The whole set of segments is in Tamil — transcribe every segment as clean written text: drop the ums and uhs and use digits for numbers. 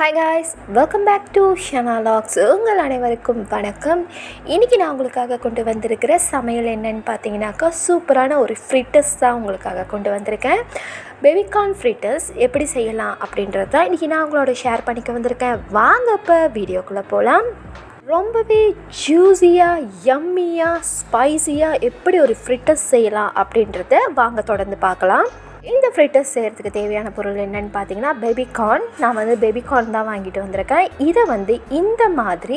Hi guys, welcome back to Shana logs. உங்கள் அனைவருக்கும் வணக்கம். இன்றைக்கி நான் உங்களுக்காக கொண்டு வந்திருக்கிற சமையல் என்னென்னு பார்த்தீங்கன்னாக்கா சூப்பரான ஒரு ஃப்ரிட்டர்ஸ் தான் உங்களுக்காக கொண்டு வந்திருக்கேன். பேபிகார்ன் ஃப்ரிட்டர்ஸ் எப்படி செய்யலாம் அப்படின்றது தான் இன்றைக்கி நான் உங்களோட ஷேர் பண்ணிக்க வந்திருக்கேன். வாங்க இப்போ வீடியோக்குள்ளே போகலாம். ரொம்பவே ஜூஸியாக, யம்மியாக, ஸ்பைஸியாக எப்படி ஒரு ஃப்ரிட்டர்ஸ் செய்யலாம் அப்படின்றத வாங்க தொடர்ந்து பார்க்கலாம். இந்த ஃப்ரிட்டர்ஸ் செய்கிறதுக்கு தேவையான பொருள் என்னென்னு பார்த்தீங்கன்னா பேபிகார்ன். நான் பேபிகார்ன் தான் வாங்கிட்டு வந்திருக்கேன். இதை இந்த மாதிரி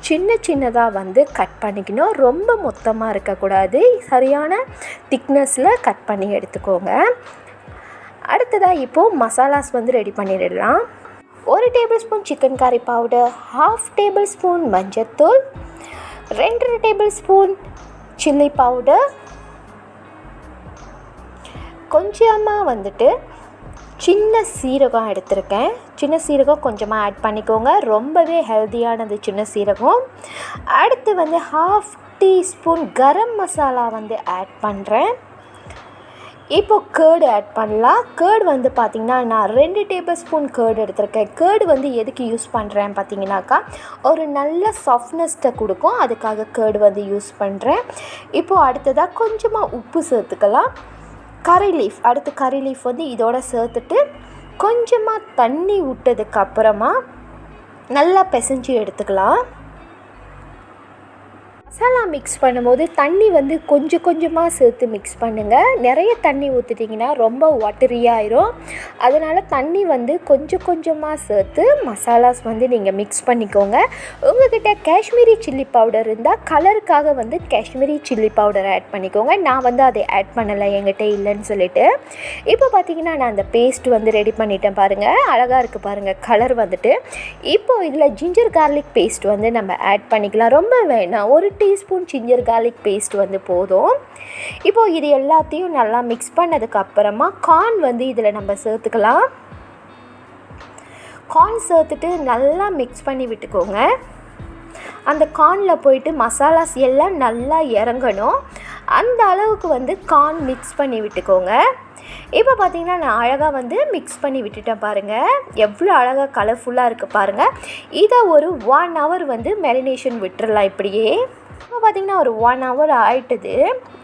சின்னதாக கட் பண்ணிக்கணும். ரொம்ப மொத்தமாக இருக்கக்கூடாது, சரியான திக்னஸில் கட் பண்ணி எடுத்துக்கோங்க. அடுத்ததாக இப்போது மசாலாஸ் ரெடி பண்ணிடலாம். 1 டேபிள் ஸ்பூன் சிக்கன் கறி பவுடர், 1/2 டேபிள் ஸ்பூன் மஞ்சத்தூள், 2 டேபிள் ஸ்பூன் சில்லி பவுடர், கொஞ்சமாக சின்ன சீரகம் எடுத்திருக்கேன். சின்ன சீரகம் கொஞ்சமாக ஆட் பண்ணிக்கோங்க, ரொம்பவே ஹெல்த்தியானது சின்ன சீரகம். அடுத்து 1/2 டீஸ்பூன் கரம் மசாலா ஆட் பண்ணுறேன். இப்போது கேர்டு ஆட் பண்ணலாம். கேர்டு பார்த்திங்கன்னா நான் 2 டேபிள் ஸ்பூன் கேர்டு எடுத்திருக்கேன். கேர்டு எதுக்கு யூஸ் பண்ணுறேன் பார்த்தீங்கன்னாக்கா ஒரு நல்ல சாஃப்ட்னஸ்ட்டை கொடுக்கும், அதுக்காக கேர்டு யூஸ் பண்ணுறேன். இப்போது அடுத்ததாக கொஞ்சமாக உப்பு சேர்த்துக்கலாம். கறி லீஃப் இதோட சேர்த்துட்டு கொஞ்சமாக தண்ணி விட்டதுக்கப்புறமா நல்லா பிசைஞ்சு எடுத்துக்கலாம். மசாலா மிக்ஸ் பண்ணும்போது தண்ணி கொஞ்சமாக சேர்த்து மிக்ஸ் பண்ணுங்கள். நிறைய தண்ணி ஊற்றிட்டிங்கன்னா ரொம்ப வாட்டரியாயிரும். அதனால் தண்ணி கொஞ்சமாக சேர்த்து மசாலாஸ் நீங்கள் மிக்ஸ் பண்ணிக்கோங்க. உங்கள்கிட்ட காஷ்மீரி சில்லி பவுடர் இருந்தால் கலருக்காக காஷ்மீரி சில்லி பவுடர் ஆட் பண்ணிக்கோங்க. நான் அதை ஆட் பண்ணலை, என்கிட்ட இல்லைன்னு சொல்லிட்டு. இப்போ பார்த்திங்கன்னா நான் அந்த பேஸ்ட் ரெடி பண்ணிட்டேன். பாருங்கள், அழகாக இருக்குது பாருங்கள் கலர். இப்போது இதில் ஜிஞ்சர் கார்லிக் பேஸ்ட் நம்ம ஆட் பண்ணிக்கலாம். ரொம்ப வேணாம், 1 டீஸ்பூன் ஜிஞ்சர் கார்லிக் பேஸ்ட் போதும். இப்போது இது எல்லாத்தையும் நல்லா மிக்ஸ் பண்ணதுக்கப்புறமா கார்ன் இதில் நம்ம சேர்த்துக்கலாம். கார்ன் சேர்த்துட்டு நல்லா மிக்ஸ் பண்ணி விட்டுக்கோங்க. அந்த கார்னில் போயிட்டு மசாலாஸ் எல்லாம் நல்லா இறங்கணும். அந்த அளவுக்கு கார்ன் மிக்ஸ் பண்ணி விட்டுக்கோங்க. இப்போ பார்த்திங்கன்னா நான் அழகாக மிக்ஸ் பண்ணி விட்டுட்டேன். பாருங்கள் எவ்வளோ அழகாக கலர்ஃபுல்லாக இருக்குது பாருங்கள். இதை ஒரு 1 ஹவர் மேரினேஷன் விட்டுறலாம். இப்படியே இப்போ பார்த்திங்கன்னா ஒரு 1 ஹவர் ஆயிட்டுது.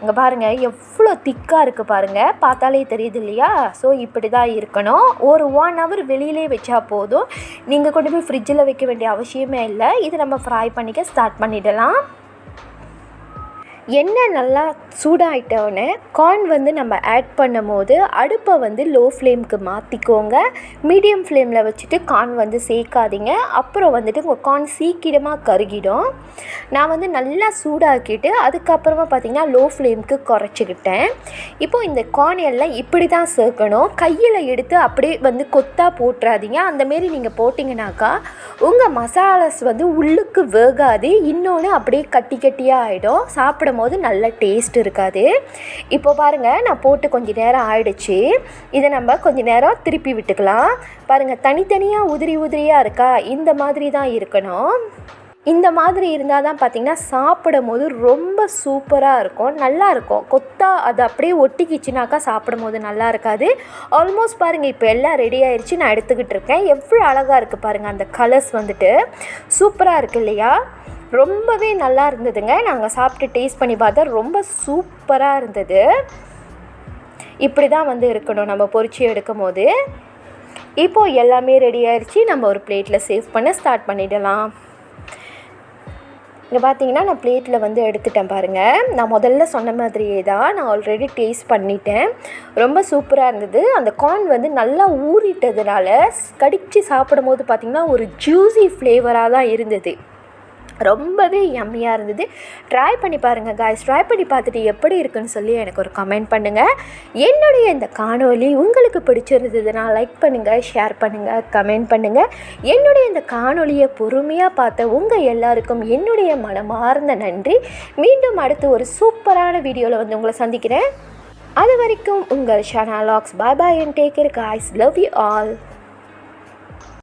இங்கே பாருங்கள் எவ்வளோ திக்காக இருக்குது பாருங்கள், பார்த்தாலே தெரியுது இல்லையா? ஸோ இப்படி தான் இருக்கணும். ஒரு 1 ஹவர் வெளியிலே வச்சா போதும். நீங்கள் கொண்டு போய் ஃப்ரிட்ஜில் வைக்க வேண்டிய அவசியமே இல்லை. இது நம்ம ஃப்ரை பண்ணிக்க ஸ்டார்ட் பண்ணிடலாம். எண்ணெய் நல்லா சூடாகிட்டோன்னே கார்ன் நம்ம ஆட் பண்ணும் போது அடுப்பை லோ ஃப்ளேமுக்கு மாற்றிக்கோங்க. மீடியம் ஃப்ளேமில் வச்சுட்டு கார்ன் சேர்க்காதீங்க. அப்புறம் உங்கள் கார்ன் சீக்கிரமாக கருகிடும். நான் நல்லா சூடாக்கிட்டு அதுக்கப்புறமா பார்த்திங்கன்னா லோ ஃப்ளேமுக்கு குறைச்சிக்கிட்டேன். இப்போது இந்த கார்ன் எல்லாம் இப்படி தான் சேர்க்கணும். கையில் எடுத்து அப்படியே கொத்தாக போட்டுறாதீங்க. அந்தமாரி நீங்கள் போட்டிங்கனாக்கா உங்கள் மசாலாஸ் உள்ளுக்கு வேகாது. இன்னொன்று அப்படியே கட்டியாக ஆகிடும். சாப்பிடும் போது நல்ல டேஸ்ட் இருக்காது. இப்போ பாருங்கள், நான் போட்டு கொஞ்சம் நேரம் ஆயிடுச்சு. இதை நம்ம கொஞ்சம் நேரம் திருப்பி விட்டுக்கலாம். பாருங்கள் தனித்தனியாக உதிரியாக இருக்கா? இந்த மாதிரி தான் இருக்கணும். இந்த மாதிரி இருந்தால் தான் பார்த்திங்கன்னா சாப்பிடும் போது ரொம்ப சூப்பராக இருக்கும், நல்லாயிருக்கும். கொத்தா அது அப்படியே ஒட்டிக்கிச்சுனாக்கா சாப்பிடும் போது நல்லா இருக்காது. ஆல்மோஸ்ட் பாருங்கள் இப்போ எல்லாம் ரெடி ஆயிடுச்சு. நான் எடுத்துக்கிட்டு இருக்கேன். எவ்வளோ அழகாக இருக்குது பாருங்கள். அந்த கலர்ஸ் சூப்பராக இருக்குது இல்லையா? ரொம்பவே நல்லா இருந்ததுங்க. நாங்கள் சாப்பிட்டு டேஸ்ட் பண்ணி பார்த்தா ரொம்ப சூப்பராக இருந்தது. இப்படி தான் இருக்கணும் நம்ம பொரிச்சு எடுக்கும் போது. இப்போது எல்லாமே ரெடி ஆயிடுச்சு. நம்ம ஒரு பிளேட்டில் சேவ் பண்ண ஸ்டார்ட் பண்ணிடலாம். இங்கே பார்த்தீங்கன்னா நான் பிளேட்டில் எடுத்துட்டேன் பாருங்கள். நான் முதல்ல சொன்ன மாதிரியே தான் நான் ஆல்ரெடி டேஸ்ட் பண்ணிட்டேன். ரொம்ப சூப்பராக இருந்தது. அந்த கார்ன் நல்லா ஊறிட்டதுனால கடித்து சாப்பிடும் போது பார்த்திங்கன்னா ஒரு ஜூஸி ஃப்ளேவராக தான் இருந்தது. ரொம்பவே யம்மியாக இருந்தது. ட்ரை பண்ணி பாருங்கள் காய்ஸ். ட்ரை பண்ணி பார்த்துட்டு எப்படி இருக்குன்னு சொல்லி எனக்கு ஒரு கமெண்ட் பண்ணுங்கள். என்னுடைய இந்த காணொளி உங்களுக்கு பிடிச்சிருந்ததுன்னா லைக் பண்ணுங்கள், ஷேர் பண்ணுங்கள், கமெண்ட் பண்ணுங்கள். என்னுடைய இந்த காணொளியை பொறுமையாக பார்த்த உங்கள் எல்லாருக்கும் என்னுடைய மனமார்ந்த நன்றி. மீண்டும் அடுத்து ஒரு சூப்பரான வீடியோவில் உங்களை சந்திக்கிறேன். அது வரைக்கும் உங்கள் Shana logs. Bye bye and take care guys. Love you all.